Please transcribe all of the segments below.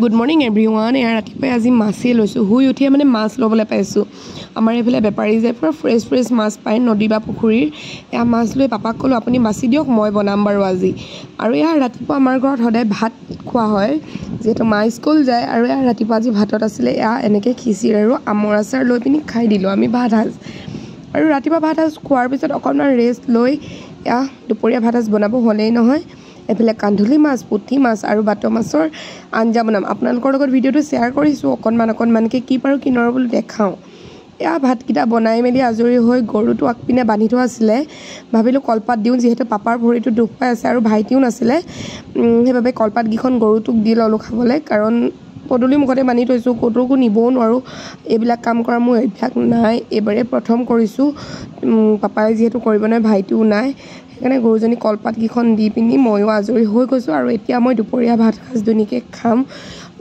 Good morning everyone. এয়া ৰাতিপুৱাই আজি মাছেই লৈছোঁ। শুই উঠিয়ে মানে মাছ ল'বলৈ পাইছোঁ। আমাৰ এইফালে বেপাৰী যে পূৰা ফ্ৰেছ মাছ পায় নদী বা পুখুৰীৰ। এয়া মাছ লৈ পাপাক ক'লোঁ আপুনি বাছি দিয়ক, মই বনাম বাৰু আজি। আৰু এয়া ৰাতিপুৱা আমাৰ ঘৰত সদায় ভাত খোৱা হয়, যিহেতু মা স্কুল যায়। আৰু এয়া ৰাতিপুৱা আজি ভাতত আছিলে এয়া এনেকৈ খিচিৰি আৰু আমৰ আচাৰ লৈ পিনি খাই দিলোঁ আমি ভাত সাজ। আৰু ৰাতিপুৱা ভাত সাজ খোৱাৰ পিছত অকণমান ৰেষ্ট লৈ এয়া দুপৰীয়া ভাত সাজ বনাব হ'লেই নহয়। এইফালে কান্ধুলি মাছ, পুঠি মাছ আৰু বাত মাছৰ আঞ্জা বনাম। আপোনালোকৰ লগত ভিডিঅ'টো শ্বেয়াৰ কৰিছোঁ অকণমানকৈ কি পাৰোঁ কি নোৱাৰোঁ বুলি দেখাওঁ। এয়া ভাতকেইটা বনাই মেলি আজৰি হৈ গৰুটো আগপিনে বান্ধি থোৱা আছিলে, ভাবিলোঁ কলপাত দিওঁ, যিহেতু পাপাৰ ভৰিটো দুখ পাই আছে আৰু ভাইটিও নাছিলে, সেইবাবে কলপাতকেইখন গৰুটোক দি ল'লোঁ খাবলৈ। কাৰণ পদূলি মুখতে বান্ধি থৈছোঁ, ক'তো নিবও নোৱাৰোঁ। এইবিলাক কাম কৰা মোৰ অভ্যাস নাই, এইবাৰে প্ৰথম কৰিছোঁ। পাপাই যিহেতু কৰিব নোৱাৰে, ভাইটিও নাই, সেইকাৰণে গৰুজনী কলপাতকেইখন দি পিনি ময়ো আজৰি হৈ গৈছোঁ। আৰু এতিয়া মই দুপৰীয়া ভাত সাজ ধুনীয়াকৈ খাম।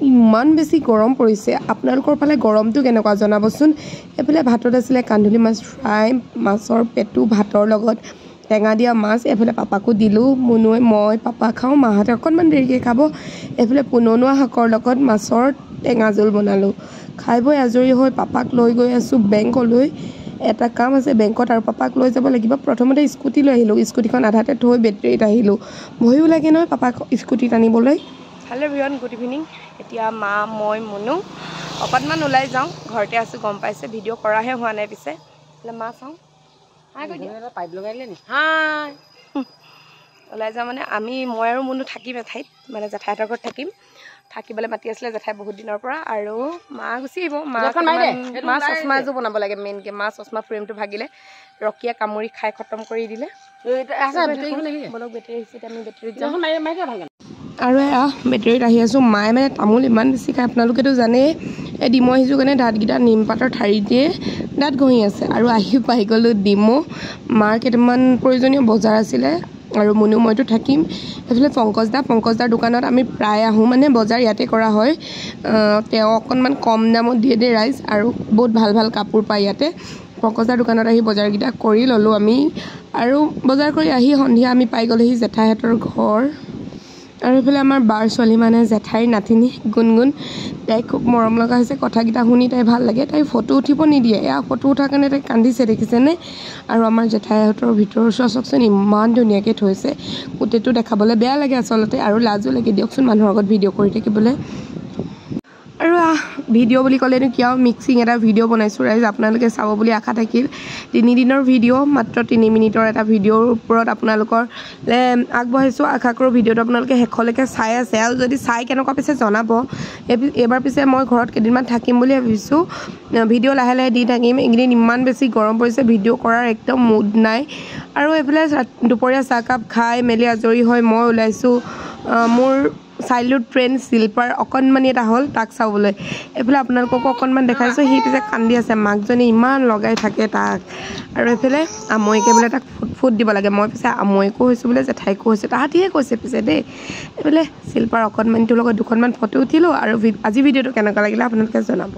ইমান বেছি গৰম পৰিছে। আপোনালোকৰ ফালে গৰমটো কেনেকুৱা জনাবচোন। এইফালে ভাতত আছিলে কান্ধুলি মাছ ফ্ৰাই, মাছৰ পেটু ভাতৰ লগত, টেঙা দিয়া মাছ। এইফালে পাপাকো দিলোঁ, মুনুৱে মই পাপা খাওঁ, মাহঁতে অকণমান দেৰিকৈ খাব। এইফালে পুননুৱা শাকৰ লগত মাছৰ টেঙা জোল বনালোঁ। খাই বৈ আজৰি হৈ পাপাক লৈ গৈ আছোঁ বেংকলৈ। এটা কাম আছে বেংকত আৰু পাপাক লৈ যাব লাগিব। প্ৰথমতে স্কুটি লৈ আহিলোঁ, স্কুটিখন আধাতে থৈ বেটেৰীত আহিলোঁ। ভয়ো লাগে নহয় পাপাক স্কুটিত আনিবলৈ। Hello' everyone, good evening. এতিয়া মা মই মুনু অকণমান ওলাই যাওঁ, ঘৰতে আছোঁ গম পাইছে, ভিডিঅ' কৰাহে হোৱা নাই। পিছে মা চাওঁ পাইপ লগাই দিলে নি? হাই ওলাই যাওঁ মানে মই আৰু মুনু থাকিম এঠাইত, মানে জেঠাইহঁতৰ ঘৰত থাকিম। থাকিবলৈ মাতি আছিলে জেঠাই বহুত দিনৰ পৰা। আৰু মা গুচি আহিব। মা চশমা এযোৰ বনাব লাগে মেইনকৈ। মা চশমা ফ্ৰেমটো ভাগিলে, ৰকিয়ে কামুৰি খাই খতম কৰি দিলে। বলক বেটেৰী আহিছে, আমি বেটেৰীত যাওঁ। আৰু এয়া বেটেৰীত আহি আছোঁ। মায়ে মানে তামোল ইমান বেছি খায়, আপোনালোকেতো জানেই। এই ডিমৌ আহিছোঁ কাৰণে দাঁতকেইটা নিমপাতৰ ঠাৰি দিয়ে দাঁত ঘঁহি আছে। আৰু আহি পাই গ'লোঁ ডিমৌ। মাৰ কেইটামান প্ৰয়োজনীয় বজাৰ আছিলে আৰু মুনু মইতো থাকিম। এইফালে পংকজদাৰ দোকানত আমি প্ৰায় আহোঁ, মানে বজাৰ ইয়াতে কৰা হয়। তেওঁ অকণমান কম দামত দিয়ে দেই ৰাইজ, আৰু বহুত ভাল কাপোৰ পায় ইয়াতে। পংকজদাৰ দোকানত আহি বজাৰকেইটা কৰি ল'লোঁ আমি। আৰু বজাৰ কৰি আহি সন্ধিয়া আমি পাই গ'লোহি জেঠাইহঁতৰ ঘৰ। আৰু এইফালে আমাৰ বাৰ ছোৱালী মানে জেঠাইৰ নাতিনী গুণগুণ, তাই খুব মৰম লগা হৈছে। কথাকেইটা শুনি তাই ভাল লাগে। তাই ফটো উঠিব নিদিয়ে, এয়া ফটো উঠাৰ কাৰণে তাই কান্দিছে দেখিছেনে। আৰু আমাৰ জেঠাইহঁতৰ ভিতৰৰ চাওকচোন ইমান ধুনীয়াকৈ থৈছে। গোটেইটো দেখাবলৈ বেয়া লাগে আচলতে, আৰু লাজো লাগে দিয়কচোন মানুহৰ আগত ভিডিঅ' কৰি থাকিবলৈ। আৰু ভিডিঅ' বুলি ক'লেনো কিয়, মিক্সিং এটা ভিডিঅ' বনাইছোঁ ৰাইজ, আপোনালোকে চাব বুলি আশা থাকিল। 3 দিনৰ ভিডিঅ', মাত্ৰ 3 মিনিটৰ এটা ভিডিঅ'ৰ ওপৰত আপোনালোকলৈ আগবঢ়াইছোঁ। আশা কৰোঁ ভিডিঅ'টো আপোনালোকে শেষলৈকে চাই আছে, আৰু যদি চাই কেনেকুৱা পিছে জনাব। এইবাৰ পিছে মই ঘৰত কেইদিনমান থাকিম বুলি ভাবিছোঁ। ভিডিঅ' লাহে লাহে দি থাকিম। এইকেইদিন ইমান বেছি গৰম পৰিছে, ভিডিঅ' কৰাৰ একদম মুড নাই। আৰু এইফালে দুপৰীয়া চাহকাপ খাই মেলি আজৰি হৈ মই ওলাইছোঁ মোৰ চাইল্ডহুড ফ্ৰেণ্ড শিল্পাৰ অকণমানি এটা হ'ল, তাক চাবলৈ। এইফালে আপোনালোককো অকণমান দেখাইছোঁ। সি পিছে কান্দি আছে, মাকজনী ইমান লগাই থাকে তাক। আৰু এইফালে আমৈকে বোলে তাক ফুট দিব লাগে। মই পিছে আমৈকো হৈছোঁ বোলে, জেঠাইকো হৈছোঁ, তাহাঁতিয়ে কৈছে পিছে দেই। এইফালে শিল্পাৰ অকণমানিটোৰ লগত দুখনমান ফটো উঠিলোঁ। আৰু আজি ভিডিঅ'টো কেনেকুৱা লাগিলে আপোনালোকে জনাব।